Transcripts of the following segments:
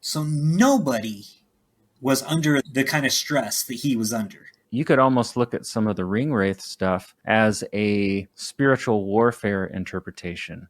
So nobody was under the kind of stress that he was under. You could almost look at some of the ring wraith stuff as a spiritual warfare interpretation.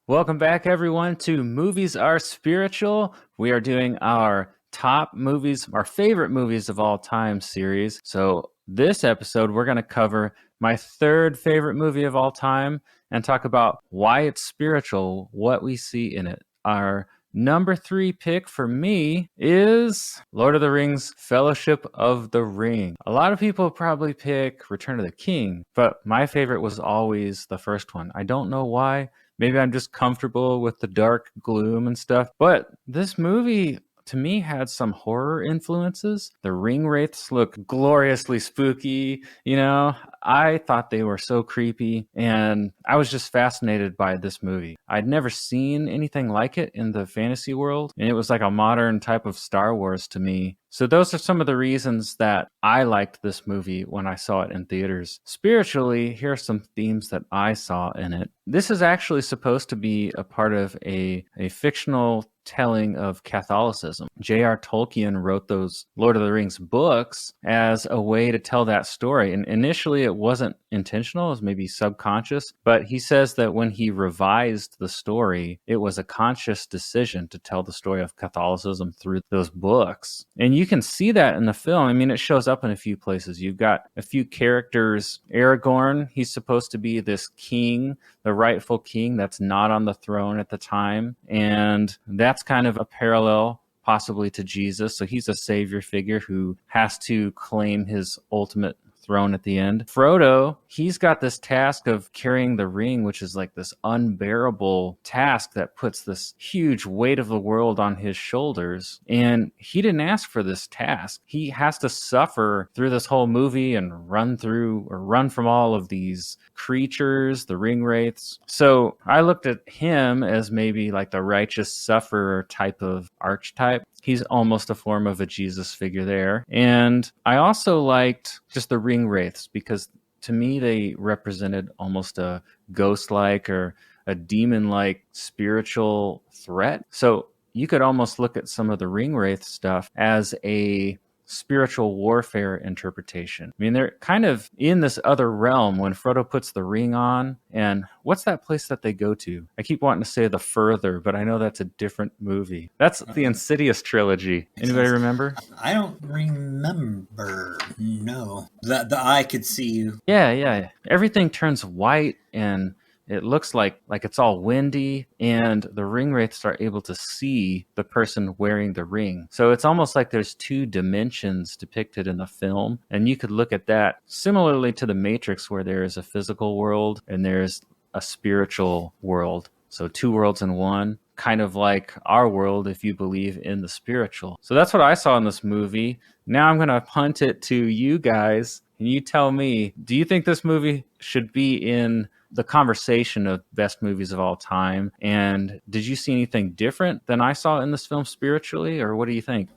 Welcome back, everyone, to Movies Are Spiritual. We are doing our top movies, our favorite movies of all time series. So this episode, we're going to cover my third favorite movie of all time and talk about why it's spiritual, what we see in it. Our number 3 pick for me is Lord of the Rings, Fellowship of the Ring. A lot of people probably pick Return of the King, but my favorite was always the first one. I don't know why. Maybe I'm just comfortable with the dark gloom and stuff. But this movie, to me, had some horror influences. The ring wraiths look gloriously spooky. You know, I thought they were so creepy, and I was just fascinated by this movie. I'd never seen anything like it in the fantasy world, and it was like a modern type of Star Wars to me. So those are some of the reasons that I liked this movie when I saw it in theaters. Spiritually, here are some themes that I saw in it. This is actually supposed to be a part of a fictional telling of Catholicism. J.R. Tolkien wrote those Lord of the Rings books as a way to tell that story. And initially it wasn't intentional, it was maybe subconscious, but he says that when he revised the story, it was a conscious decision to tell the story of Catholicism through those books. And you can see that in the film. I mean, it shows up in a few places. You've got a few characters. Aragorn, he's supposed to be this king, the rightful king that's not on the throne at the time. And that's kind of a parallel possibly to Jesus. So he's a savior figure who has to claim his ultimate throne at the end. Frodo, he's got this task of carrying the ring, which is like this unbearable task that puts this huge weight of the world on his shoulders. And he didn't ask for this task. He has to suffer through this whole movie and run from all of these creatures, the ring wraiths. So I looked at him as maybe like the righteous sufferer type of archetype. He's almost a form of a Jesus figure there. And I also liked just the ring wraiths because to me they represented almost a ghost-like or a demon-like spiritual threat. So you could almost look at some of the ring wraith stuff as a spiritual warfare interpretation. I mean, they're kind of in this other realm when Frodo puts the ring on. And what's that place that they go to? I keep wanting to say The Further, but I know that's a different movie. That's the Insidious trilogy. Anybody remember? I don't remember. No. The eye could see you. Yeah. Everything turns white and it looks like it's all windy, and the ring wraiths are able to see the person wearing the ring. So it's almost like there's 2 dimensions depicted in the film, and you could look at that similarly to The Matrix, where there is a physical world and there's a spiritual world. So 2 worlds in one, kind of like our world if you believe in the spiritual. So that's what I saw in this movie. Now I'm going to punt it to you guys, and you tell me, do you think this movie should be in the conversation of best movies of all time? And did you see anything different than I saw in this film spiritually, or what do you think?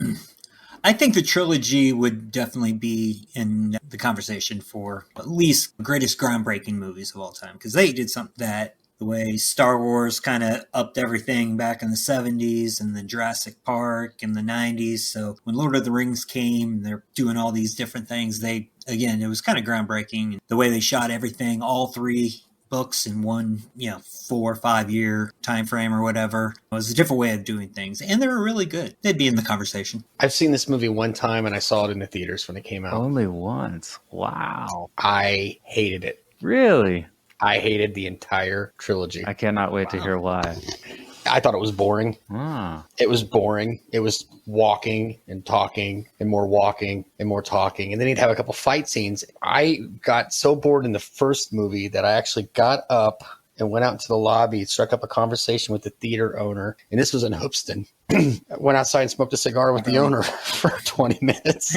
I think the trilogy would definitely be in the conversation for at least greatest groundbreaking movies of all time, because they did something that the way Star Wars kind of upped everything back in the 70s and then Jurassic Park in the 90s. So when Lord of the Rings came, they're doing all these different things. It was kind of groundbreaking. The way they shot everything, all 3 books in one, 4 or 5 year time frame or whatever. It was a different way of doing things, and they were really good. They'd be in the conversation. I've seen this movie one time, and I saw it in the theaters when it came out. Only once. Wow. I hated it. Really? I hated the entire trilogy. I cannot wait to hear why. I thought it was boring. It was boring. It was walking and talking and more walking and more talking. And then he'd have a couple fight scenes. I got so bored in the first movie that I actually got up and went out into the lobby, struck up a conversation with the theater owner. And this was in Hoopston. Went outside and smoked a cigar with the owner for 20 minutes.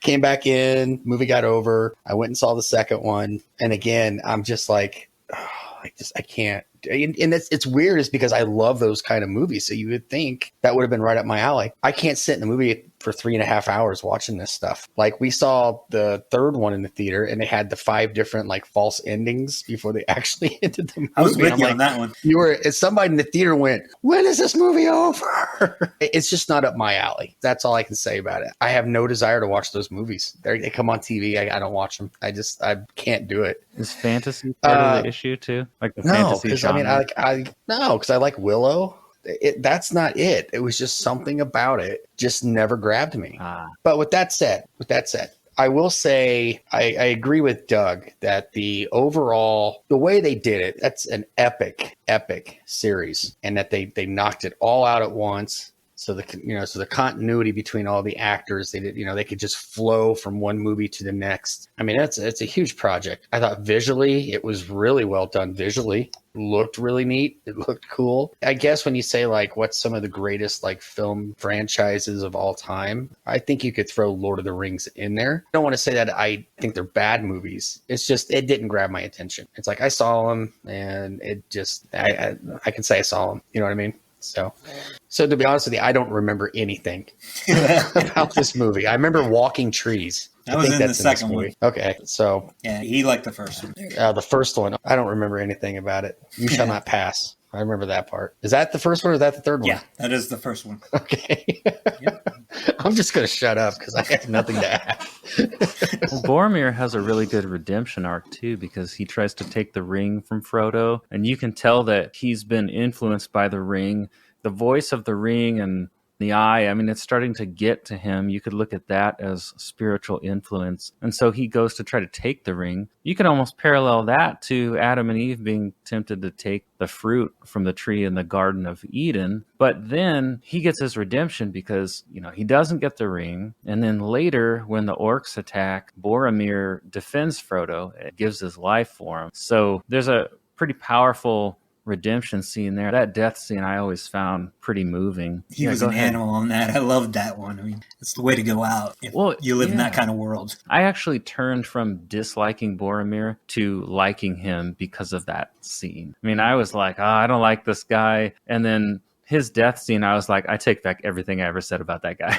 Came back in, movie got over. I went and saw the second one. And again, I'm just like, I can't. And it's weird is because I love those kind of movies. So you would think that would have been right up my alley. I canate sit in the movie for 3.5 hours watching this stuff. Like, we saw the third one in the theater, and they had the 5 different like false endings before they actually ended the movie. I was with you on that one. Somebody in the theater went, "When is this movie over?" It's just not up my alley. That's all I can say about it. I have no desire to watch those movies. They come on TV. I don't watch them. I can't do it. Is fantasy part of the issue too? Like the fantasy because genre? because I like Willow. That's not it. It was just something about it just never grabbed me. But with that said, I will say I agree with Doug that the way they did it, that's an epic series, and that they knocked it all out at once. So the continuity between all the actors, they could just flow from one movie to the next. I mean, it's a huge project. I thought visually it was really well done. Visually, looked really neat. It looked cool. I guess when you say like what's some of the greatest like film franchises of all time, I think you could throw Lord of the Rings in there. I don't want to say that I think they're bad movies. It's just it didn't grab my attention. It's like I saw them and it just I can say I saw them. You know what I mean? So to be honest with you, I don't remember anything about this movie. I remember walking trees. That was in the second one. Okay, so yeah, he liked the first one. The first one, I don't remember anything about it. You shall not pass. I remember that part. Is that the first one or is that the third one? Yeah, that is the first one. Okay. Yep. I'm just going to shut up because I have nothing to add. Well, Boromir has a really good redemption arc too, because he tries to take the ring from Frodo, and you can tell that he's been influenced by the ring. The voice of the ring and the eye, I mean, it's starting to get to him. You could look at that as spiritual influence. And so he goes to try to take the ring. You can almost parallel that to Adam and Eve being tempted to take the fruit from the tree in the Garden of Eden. But then he gets his redemption because, he doesn't get the ring. And then later, when the orcs attack, Boromir defends Frodo. It gives his life for him. So there's a pretty powerful redemption scene there. That death scene I always found pretty moving. He was an animal on that. I loved that one. I mean, it's the way to go out if you live in that kind of world. I actually turned from disliking Boromir to liking him because of that scene. I mean, I was like, I don't like this guy. And then his death scene, I was like, I take back everything I ever said about that guy.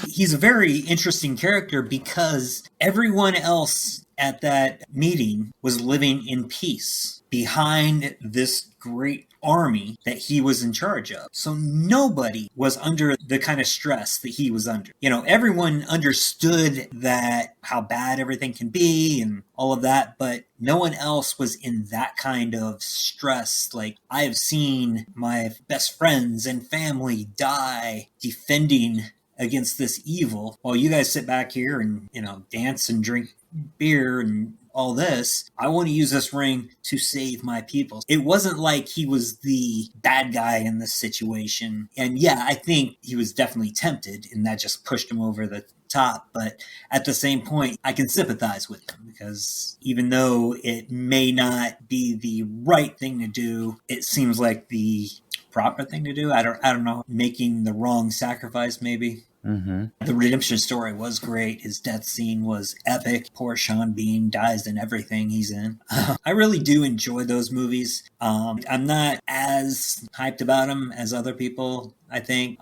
He's a very interesting character because everyone else at that meeting was living in peace behind this great army that he was in charge of. So nobody was under the kind of stress that he was under. Everyone understood that how bad everything can be and all of that, but no one else was in that kind of stress. Like, I have seen my best friends and family die defending against this evil while you guys sit back here and, dance and drink beer and all this. I want to use this ring to save my people. It wasn't like he was the bad guy in this situation. And yeah, I think he was definitely tempted, and that just pushed him over the top. But at the same point, I can sympathize with him because even though it may not be the right thing to do, it seems like the proper thing to do. I don't know, making the wrong sacrifice maybe. Mm-hmm. The redemption story was great. His death scene was epic. Poor Sean Bean dies in everything he's in. I really do enjoy those movies. I'm not as hyped about them as other people, I think.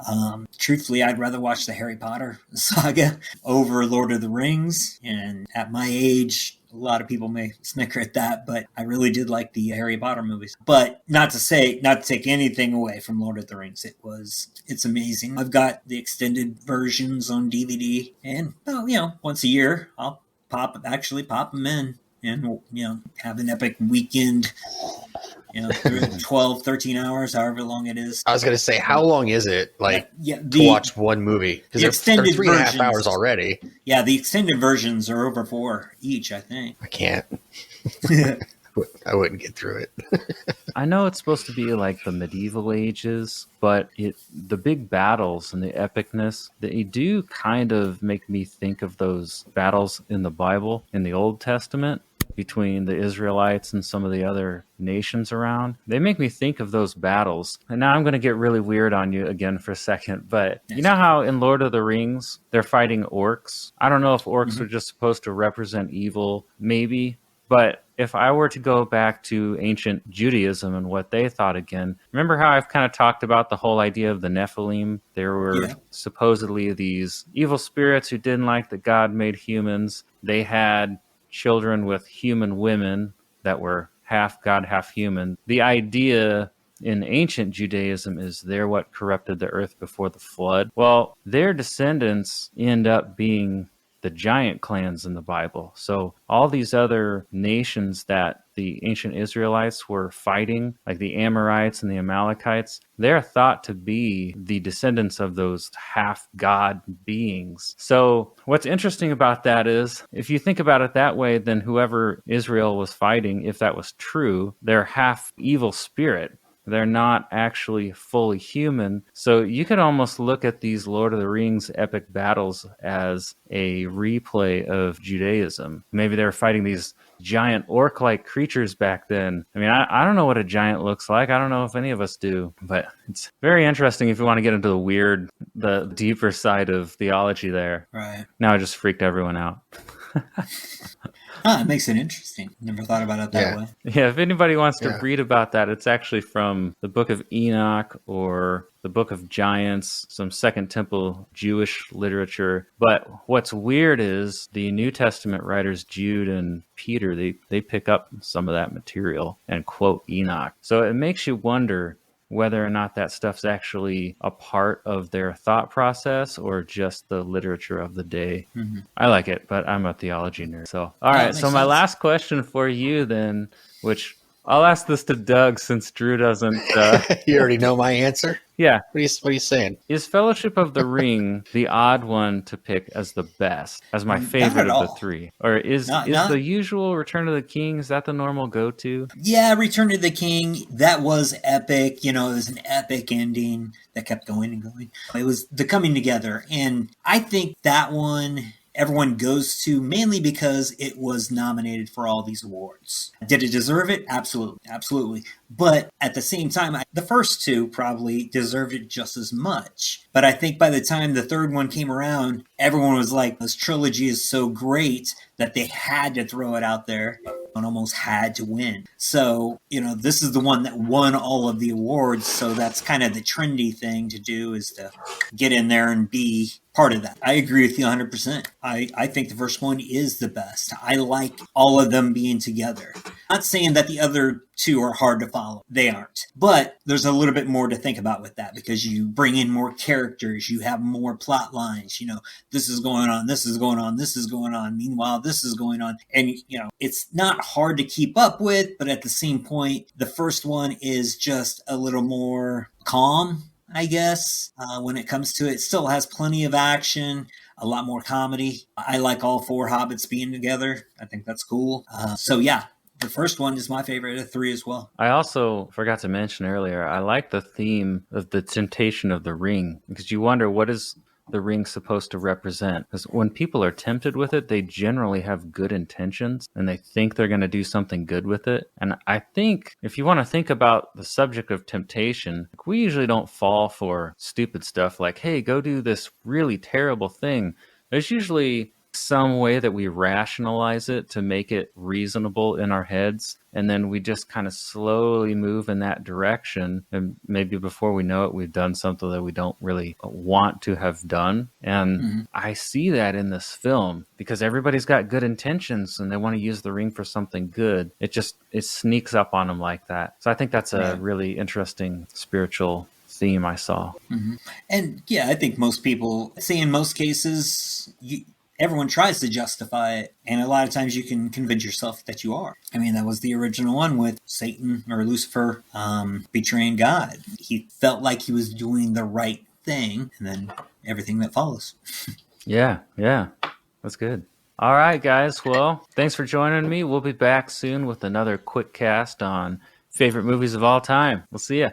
Truthfully, I'd rather watch the Harry Potter saga over Lord of the Rings. And at my age, a lot of people may snicker at that, but I really did like the Harry Potter movies. But not to take anything away from Lord of the Rings. It's amazing. I've got the extended versions on DVD, and once a year I'll pop them in and have an epic weekend. 12, 13 hours, however long it is. I was going to say, how long is it to watch one movie? Because they're 3.5 hours already. Yeah, the extended versions are over 4 each, I think. I can't. I wouldn't get through it. I know it's supposed to be like the medieval ages, but the big battles and the epicness, they do kind of make me think of those battles in the Bible, in the Old Testament, between the Israelites and some of the other nations around. They make me think of those battles. And now I'm going to get really weird on you again for a second, but you know how in Lord of the Rings, they're fighting orcs? I don't know if orcs are just supposed to represent evil, maybe, but if I were to go back to ancient Judaism and what they thought again, remember how I've kind of talked about the whole idea of the Nephilim? There were supposedly these evil spirits who didn't like that God made humans. They had children with human women that were half God, half human. The idea in ancient Judaism is they're what corrupted the earth before the flood. Well, their descendants end up being the giant clans in the Bible. So all these other nations that the ancient Israelites were fighting, like the Amorites and the Amalekites, they're thought to be the descendants of those half-god beings. So what's interesting about that is, if you think about it that way, then whoever Israel was fighting, if that was true, they're half evil spirit. They're not actually fully human. So you could almost look at these Lord of the Rings epic battles as a replay of Judaism. Maybe they were fighting these giant orc-like creatures back then. I mean, I don't know what a giant looks like. I don't know if any of us do. But it's very interesting if you want to get into the weird, the deeper side of theology there. Right. Now I just freaked everyone out. It makes it interesting. Never thought about it that way. Yeah, if anybody wants to read about that, it's actually from the Book of Enoch or the Book of Giants, some Second Temple Jewish literature. But what's weird is the New Testament writers, Jude and Peter, they pick up some of that material and quote Enoch. So it makes you wonder whether or not that stuff's actually a part of their thought process or just the literature of the day. Mm-hmm. I like it, but I'm a theology nerd. So, all right. So my last question for you then, which I'll ask this to Doug since Drew doesn't. You already know my answer? Yeah. What are you saying? Is Fellowship of the Ring the odd one to pick as the best, as my favorite of the three? Or is the usual Return of the King, is that the normal go-to? Yeah, Return of the King, that was epic. You know, it was an epic ending that kept going and going. It was the coming together. And I think that one everyone goes to mainly because it was nominated for all these awards. Did it deserve it? Absolutely. Absolutely. But at the same time, the first two probably deserved it just as much. But I think by the time the third one came around, everyone was like, this trilogy is so great that they had to throw it out there and almost had to win. So, you know, this is the one that won all of the awards. So that's kind of the trendy thing to do, is to get in there and be part of that. I agree with you 100%. I think the first one is the best. I like all of them being together. Not saying that the other two are hard to follow. They aren't. But there's a little bit more to think about with that, because you bring in more characters, you have more plot lines, you know, this is going on, this is going on, this is going on, meanwhile, this is going on. And, you know, it's not hard to keep up with, but at the same point, the first one is just a little more calm, I guess, when it comes to it. It still has plenty of action, a lot more comedy. I like all four hobbits being together. I think that's cool. So yeah, the first one is my favorite of the three as well. I also forgot to mention earlier, I like the theme of the temptation of the ring, because you wonder, what is the ring supposed to represent? Because when people are tempted with it, they generally have good intentions and they think they're going to do something good with it. And I think if you want to think about the subject of temptation, we usually don't fall for stupid stuff like, hey, go do this really terrible thing. There's usually some way that we rationalize it to make it reasonable in our heads, and then we just kind of slowly move in that direction, and maybe before we know it, we've done something that we don't really want to have done. And I see that in this film, because everybody's got good intentions and they want to use the ring for something good. It sneaks up on them like that. So I think that's a really interesting spiritual theme I saw. And yeah, I think most people say in most cases, everyone tries to justify it, and a lot of times you can convince yourself that you are. I mean, that was the original one with Satan or Lucifer betraying God. He felt like he was doing the right thing, and then everything that follows. Yeah, that's good. All right, guys. Well, thanks for joining me. We'll be back soon with another quick cast on favorite movies of all time. We'll see ya.